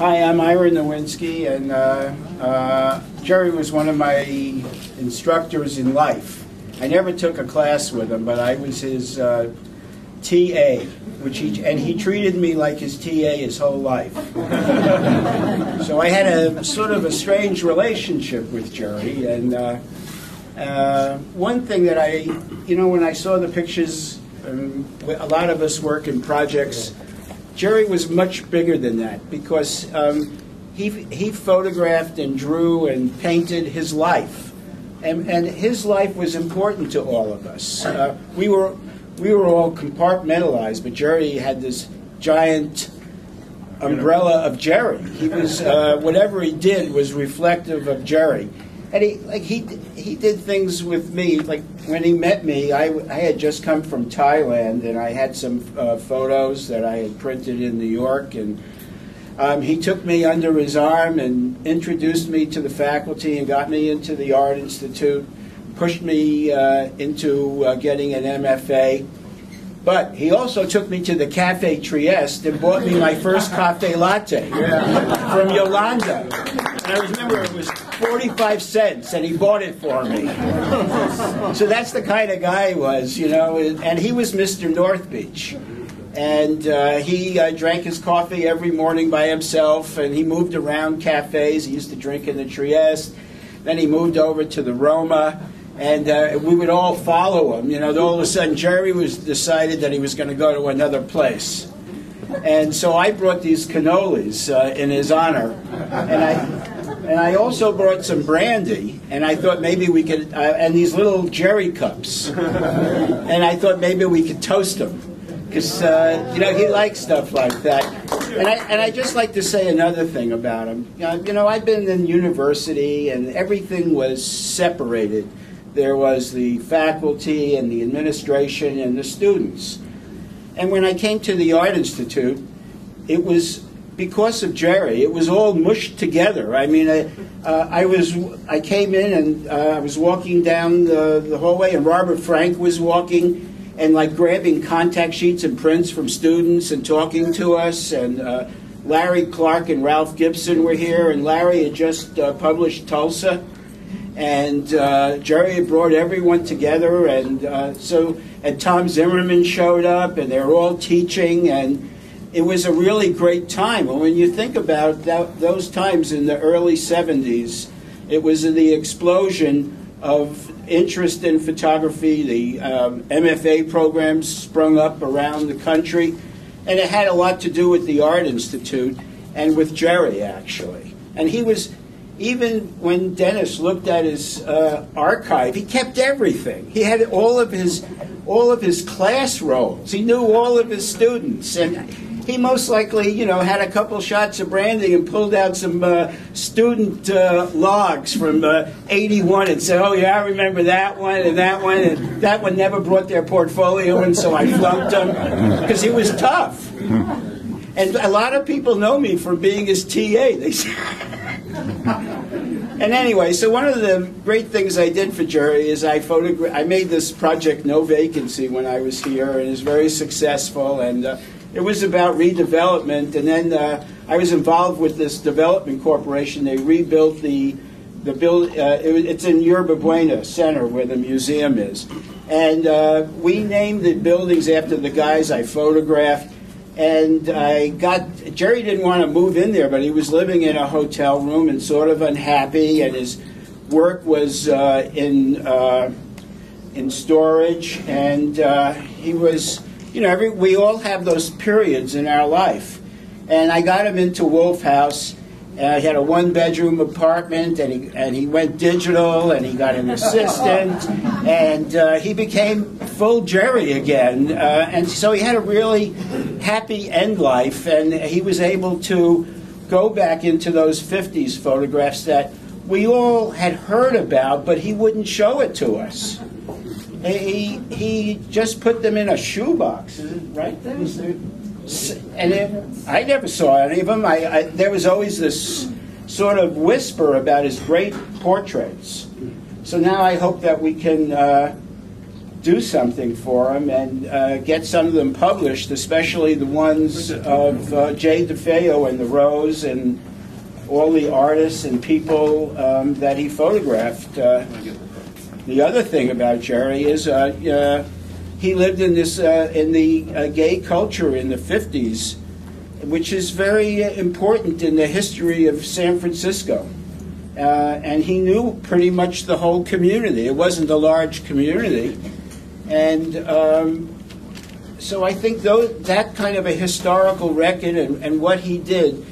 Hi, I'm Ira Nowinski, and Jerry was one of my instructors in life. I never took a class with him, but I was his TA, and he treated me like his TA his whole life. So I had a sort of a strange relationship with Jerry, and one thing that when I saw the pictures, a lot of us work in projects. Jerry was much bigger than that because he photographed and drew and painted his life, and his life was important to all of us. We were all compartmentalized, but Jerry had this giant umbrella of Jerry. He was whatever he did was reflective of Jerry, and he did things with me. Like when he met me, I had just come from Thailand, and I had some photos that I had printed in New York, and he took me under his arm and introduced me to the faculty and got me into the Art Institute, pushed me into getting an MFA. But he also took me to the Cafe Trieste and bought me my first cafe latte from Yolanda. And I remember it was 45 cents, and he bought it for me. So that's the kind of guy he was, and he was Mr. North Beach. And he drank his coffee every morning by himself, and he moved around cafes. He used to drink in the Trieste. Then he moved over to the Roma. And we would all follow him. All of a sudden, Jerry decided that he was going to go to another place. And so I brought these cannolis in his honor. And I also brought some brandy. And I thought maybe we could, and these little Jerry cups. And I thought maybe we could toast him. Because, he likes stuff like that. And I just like to say another thing about him. I've been in university, and everything was separated. There was the faculty and the administration and the students. And when I came to the Art Institute, it was because of Jerry. It was all mushed together. I mean, I came in and I was walking down the hallway, and Robert Frank was walking and grabbing contact sheets and prints from students and talking to us. And Larry Clark and Ralph Gibson were here, and Larry had just published Tulsa. And Jerry had brought everyone together, and Tom Zimmerman showed up, and they were all teaching, and it was a really great time. And when you think about those times in the early 70s, it was the explosion of interest in photography. The MFA programs sprung up around the country, and it had a lot to do with the Art Institute and with Jerry, actually. And he was... Even when Dennis looked at his archive, he kept everything. He had all of his class rolls. He knew all of his students, and he most likely, had a couple shots of brandy and pulled out some student logs from '81 and said, "Oh yeah, I remember that one, and that one never brought their portfolio in, so I flunked them," because he was tough. And a lot of people know me for being his TA. They say. And anyway, so one of the great things I did for Jerry is I made this project No Vacancy when I was here, and it was very successful. And it was about redevelopment. And then I was involved with this development corporation. They rebuilt the building. It's in Yerba Buena Center where the museum is. And we named the buildings after the guys I photographed. And Jerry didn't want to move in there, but he was living in a hotel room and sort of unhappy, and his work was in storage, and he was, we all have those periods in our life. And I got him into Wolf House. He had a one-bedroom apartment, and he went digital, and he got an assistant, and he became full Jerry again. And so he had a really happy end life, and he was able to go back into those 50s photographs that we all had heard about, but he wouldn't show it to us. He just put them in a shoebox, right there. And I never saw any of them. There was always this sort of whisper about his great portraits. So now I hope that we can do something for him and get some of them published, especially the ones of Jay DeFeo and the Rose and all the artists and people that he photographed. The other thing about Jerry is he lived in this in the gay culture in the 50s, which is very important in the history of San Francisco. And he knew pretty much the whole community. It wasn't a large community. And so I think that kind of a historical record and what he did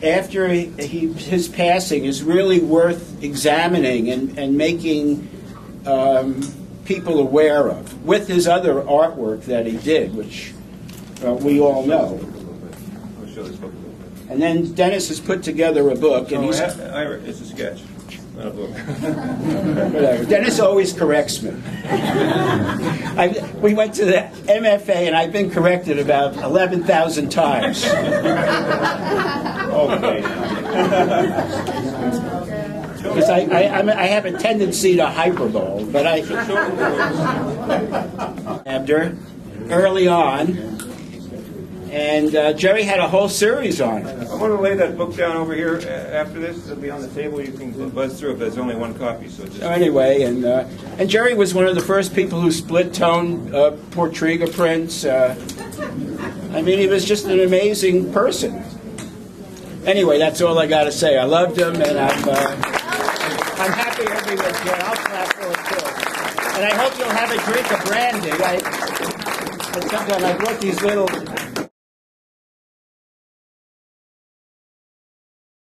after his passing is really worth examining and making people aware of, with his other artwork that he did, which we all know. And then Dennis has put together a book. And Ira, it's a sketch, not a book. Whatever. Dennis always corrects me. We went to the MFA, and I've been corrected about 11,000 times. Okay. Because I have a tendency to hyperbole, but after early on. And Jerry had a whole series on it. I want to lay that book down over here after this. It'll be on the table. You can buzz through it, but there's only one copy. So anyway, and Jerry was one of the first people who split-tone Portrait prints. I mean, he was just an amazing person. Anyway, that's all I got to say. I loved him, and I'm happy everyone's here. I'll clap for it, too. And I hope you'll have a drink of brandy. Sometimes I brought these little